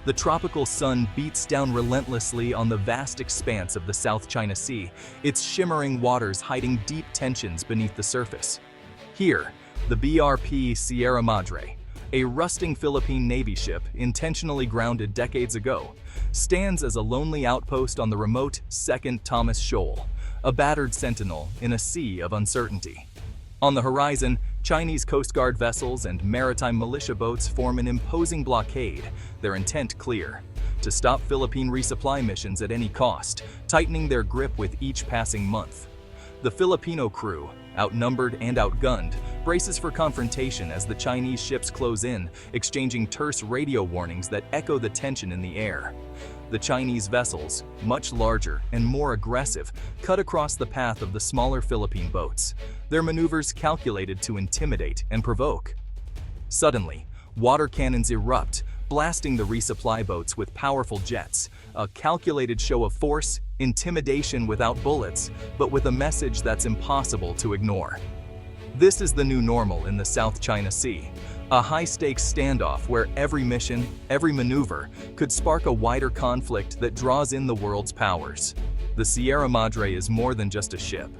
The tropical sun beats down relentlessly on the vast expanse of the South China Sea, its shimmering waters hiding deep tensions beneath the surface. Here, the BRP Sierra Madre, a rusting Philippine Navy ship intentionally grounded decades ago, stands as a lonely outpost on the remote Second Thomas Shoal, a battered sentinel in a sea of uncertainty. On the horizon, Chinese Coast Guard vessels and maritime militia boats form an imposing blockade, their intent clear: to stop Philippine resupply missions at any cost, tightening their grip with each passing month. The Filipino crew, outnumbered and outgunned, braces for confrontation as the Chinese ships close in, exchanging terse radio warnings that echo the tension in the air. The Chinese vessels, much larger and more aggressive, cut across the path of the smaller Philippine boats, their maneuvers calculated to intimidate and provoke. Suddenly, water cannons erupt, blasting the resupply boats with powerful jets, a calculated show of force, intimidation without bullets, but with a message that's impossible to ignore. This is the new normal in the South China Sea, a high-stakes standoff where every mission, every maneuver, could spark a wider conflict that draws in the world's powers. The Sierra Madre is more than just a ship.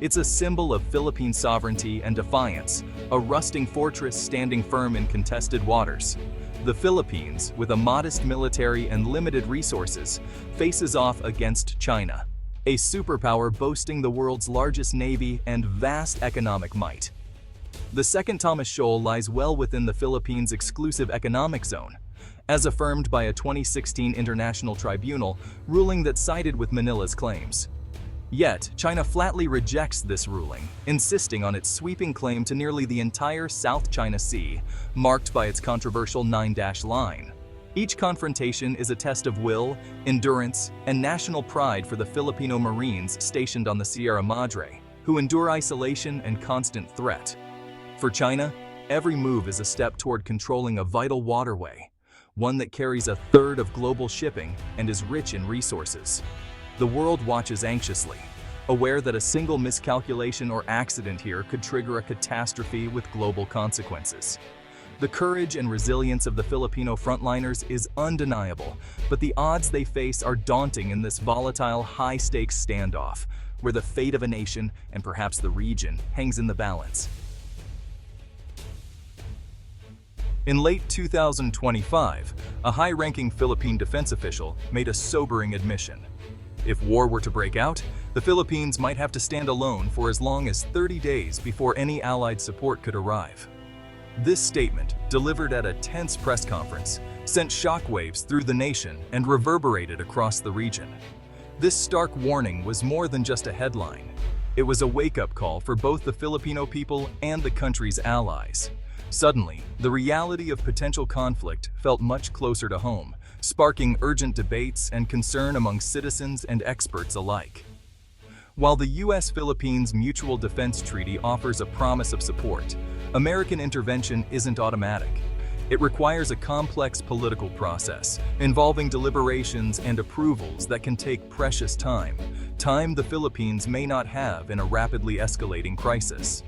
It's a symbol of Philippine sovereignty and defiance, a rusting fortress standing firm in contested waters. The Philippines, with a modest military and limited resources, faces off against China, a superpower boasting the world's largest navy and vast economic might. The Second Thomas Shoal lies well within the Philippines' exclusive economic zone, as affirmed by a 2016 international tribunal ruling that sided with Manila's claims. Yet, China flatly rejects this ruling, insisting on its sweeping claim to nearly the entire South China Sea, marked by its controversial 9-dash line. Each confrontation is a test of will, endurance, and national pride for the Filipino Marines stationed on the Sierra Madre, who endure isolation and constant threat. For China, every move is a step toward controlling a vital waterway, one that carries a third of global shipping and is rich in resources. The world watches anxiously, aware that a single miscalculation or accident here could trigger a catastrophe with global consequences. The courage and resilience of the Filipino frontliners is undeniable, but the odds they face are daunting in this volatile, high-stakes standoff, where the fate of a nation, and perhaps the region, hangs in the balance. In late 2025, a high-ranking Philippine defense official made a sobering admission. If war were to break out, the Philippines might have to stand alone for as long as 30 days before any allied support could arrive. This statement, delivered at a tense press conference, sent shockwaves through the nation and reverberated across the region. This stark warning was more than just a headline. It was a wake-up call for both the Filipino people and the country's allies. Suddenly, the reality of potential conflict felt much closer to home, sparking urgent debates and concern among citizens and experts alike. While the U.S.-Philippines Mutual Defense Treaty offers a promise of support, American intervention isn't automatic. It requires a complex political process, involving deliberations and approvals that can take precious time the Philippines may not have in a rapidly escalating crisis.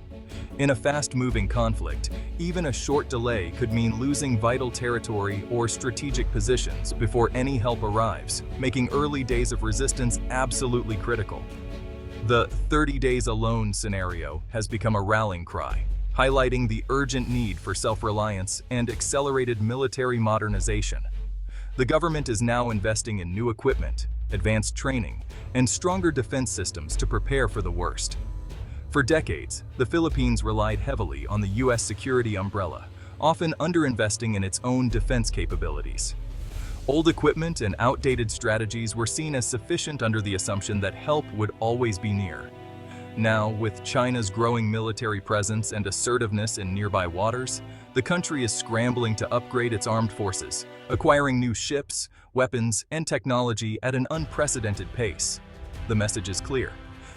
In a fast-moving conflict, even a short delay could mean losing vital territory or strategic positions before any help arrives, making early days of resistance absolutely critical. The 30 days alone scenario has become a rallying cry, highlighting the urgent need for self-reliance and accelerated military modernization. The government is now investing in new equipment, advanced training, and stronger defense systems to prepare for the worst. For decades, the Philippines relied heavily on the U.S. security umbrella, often underinvesting in its own defense capabilities. Old equipment and outdated strategies were seen as sufficient under the assumption that help would always be near. Now, with China's growing military presence and assertiveness in nearby waters, the country is scrambling to upgrade its armed forces, acquiring new ships, weapons, and technology at an unprecedented pace. The message is clear.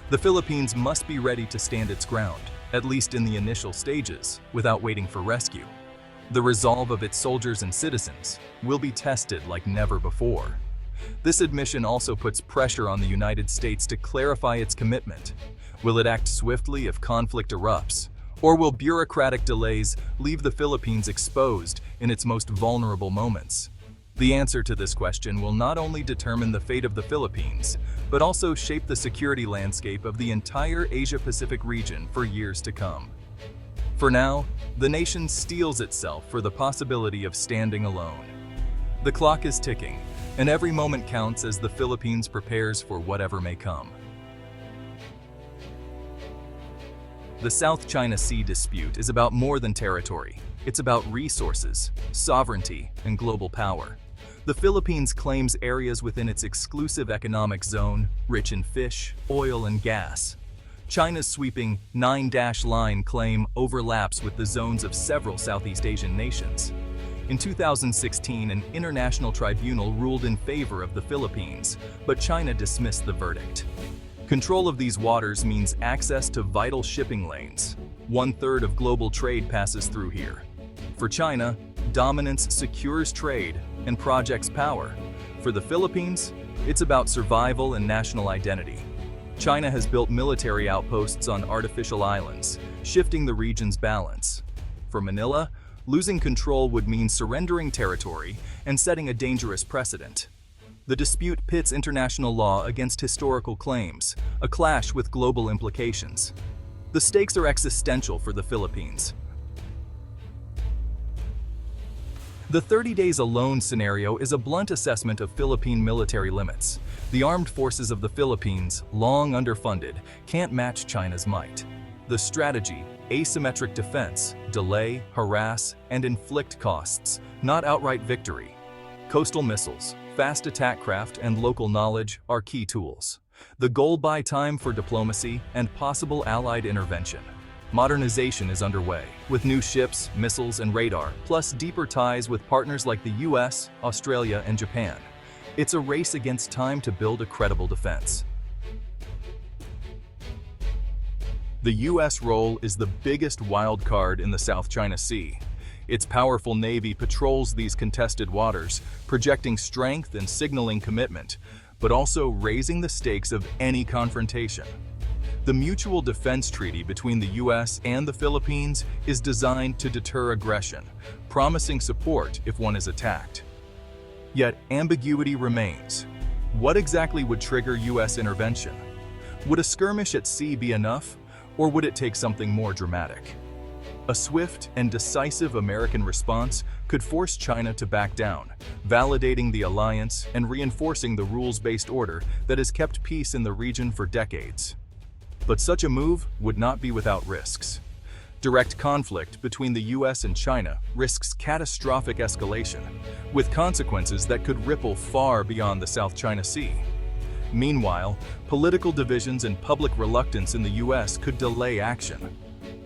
The Philippines must be ready to stand its ground, at least in the initial stages, without waiting for rescue. The resolve of its soldiers and citizens will be tested like never before. This admission also puts pressure on the United States to clarify its commitment. Will it act swiftly if conflict erupts? Or will bureaucratic delays leave the Philippines exposed in its most vulnerable moments? The answer to this question will not only determine the fate of the Philippines, but also shape the security landscape of the entire Asia-Pacific region for years to come. For now, the nation steels itself for the possibility of standing alone. The clock is ticking, and every moment counts as the Philippines prepares for whatever may come. The South China Sea dispute is about more than territory. It's about resources, sovereignty, and global power. The Philippines claims areas within its exclusive economic zone, rich in fish, oil, and gas. China's sweeping 9-line claim overlaps with the zones of several Southeast Asian nations. In 2016, an international tribunal ruled in favor of the Philippines, but China dismissed the verdict. Control of these waters means access to vital shipping lanes. 1/3 of global trade passes through here. For China, dominance secures trade and projects power. For the Philippines, it's about survival and national identity. China has built military outposts on artificial islands, shifting the region's balance. For Manila, losing control would mean surrendering territory and setting a dangerous precedent. The dispute pits international law against historical claims, a clash with global implications. The stakes are existential for the Philippines. The 30 days alone scenario is a blunt assessment of Philippine military limits. The armed forces of the Philippines, long underfunded, can't match China's might. The strategy, asymmetric defense, delay, harass, and inflict costs, not outright victory. Coastal missiles, fast attack craft, and local knowledge are key tools. The goal: buy time for diplomacy and possible allied intervention. Modernization is underway, with new ships, missiles, and radar, plus deeper ties with partners like the US, Australia, and Japan. It's a race against time to build a credible defense. The US role is the biggest wild card in the South China Sea. Its powerful navy patrols these contested waters, projecting strength and signaling commitment, but also raising the stakes of any confrontation. The Mutual Defense Treaty between the US and the Philippines is designed to deter aggression, promising support if one is attacked. Yet ambiguity remains. What exactly would trigger US intervention? Would a skirmish at sea be enough, or would it take something more dramatic? A swift and decisive American response could force China to back down, validating the alliance and reinforcing the rules-based order that has kept peace in the region for decades. But such a move would not be without risks. Direct conflict between the US and China risks catastrophic escalation, with consequences that could ripple far beyond the South China Sea. Meanwhile, political divisions and public reluctance in the US could delay action.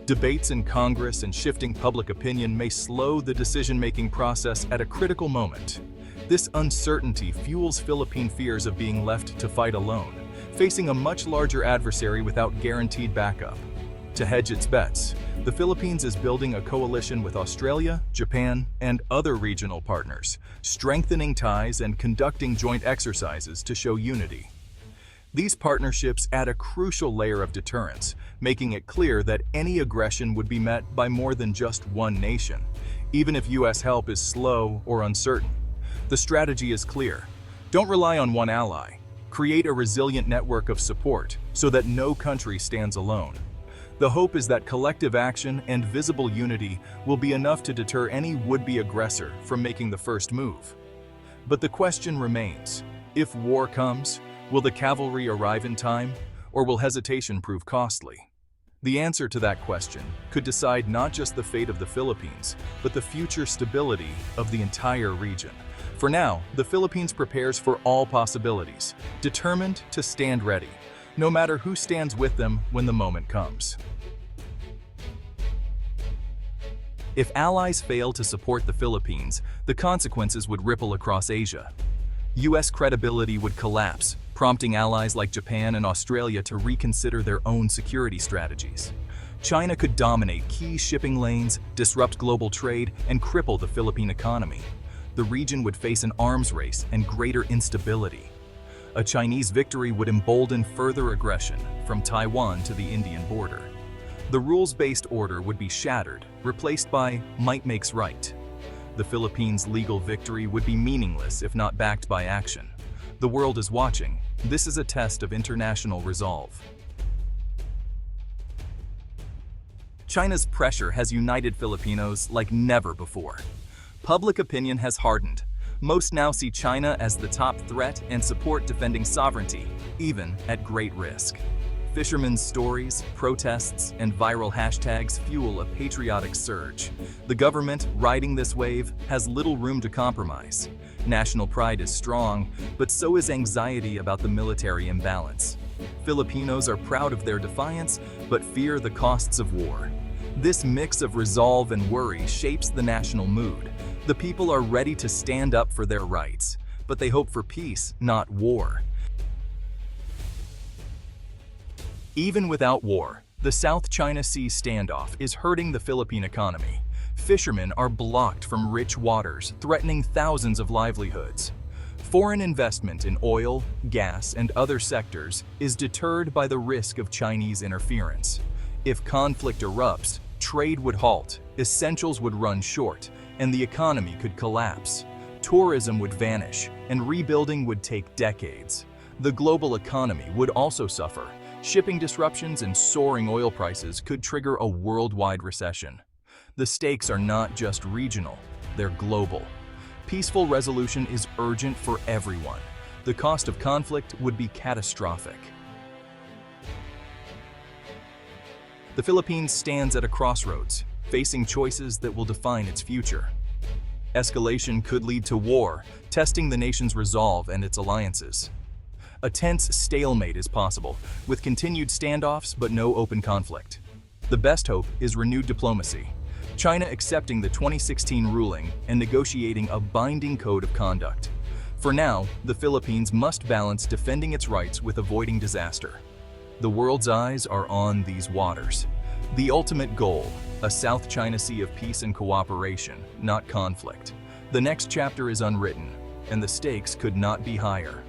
Debates in Congress and shifting public opinion may slow the decision-making process at a critical moment. This uncertainty fuels Philippine fears of being left to fight alone, facing a much larger adversary without guaranteed backup. To hedge its bets, the Philippines is building a coalition with Australia, Japan, and other regional partners, strengthening ties and conducting joint exercises to show unity. These partnerships add a crucial layer of deterrence, making it clear that any aggression would be met by more than just one nation, even if US help is slow or uncertain. The strategy is clear. Don't rely on one ally. Create a resilient network of support so that no country stands alone. The hope is that collective action and visible unity will be enough to deter any would-be aggressor from making the first move. But the question remains: if war comes, will the cavalry arrive in time, or will hesitation prove costly? The answer to that question could decide not just the fate of the Philippines, but the future stability of the entire region. For now, the Philippines prepares for all possibilities, determined to stand ready, no matter who stands with them when the moment comes. If allies fail to support the Philippines, the consequences would ripple across Asia. US credibility would collapse, prompting allies like Japan and Australia to reconsider their own security strategies. China could dominate key shipping lanes, disrupt global trade, and cripple the Philippine economy. The region would face an arms race and greater instability. A Chinese victory would embolden further aggression from Taiwan to the Indian border. The rules-based order would be shattered, replaced by might makes right. The Philippines' legal victory would be meaningless if not backed by action. The world is watching. This is a test of international resolve. China's pressure has united Filipinos like never before. Public opinion has hardened. Most now see China as the top threat and support defending sovereignty, even at great risk. Fishermen's stories, protests, and viral hashtags fuel a patriotic surge. The government, riding this wave, has little room to compromise. National pride is strong, but so is anxiety about the military imbalance. Filipinos are proud of their defiance, but fear the costs of war. This mix of resolve and worry shapes the national mood. The people are ready to stand up for their rights, but they hope for peace, not war. Even without war, the South China Sea standoff is hurting the Philippine economy. Fishermen are blocked from rich waters, threatening thousands of livelihoods. Foreign investment in oil, gas, and other sectors is deterred by the risk of Chinese interference. If conflict erupts, trade would halt, essentials would run short, and the economy could collapse. Tourism would vanish, and rebuilding would take decades. The global economy would also suffer. Shipping disruptions and soaring oil prices could trigger a worldwide recession. The stakes are not just regional, they're global. Peaceful resolution is urgent for everyone. The cost of conflict would be catastrophic. The Philippines stands at a crossroads, facing choices that will define its future. Escalation could lead to war, testing the nation's resolve and its alliances. A tense stalemate is possible, with continued standoffs but no open conflict. The best hope is renewed diplomacy. China accepting the 2016 ruling and negotiating a binding code of conduct. For now, the Philippines must balance defending its rights with avoiding disaster. The world's eyes are on these waters. The ultimate goal, a South China Sea of peace and cooperation, not conflict. The next chapter is unwritten, and the stakes could not be higher.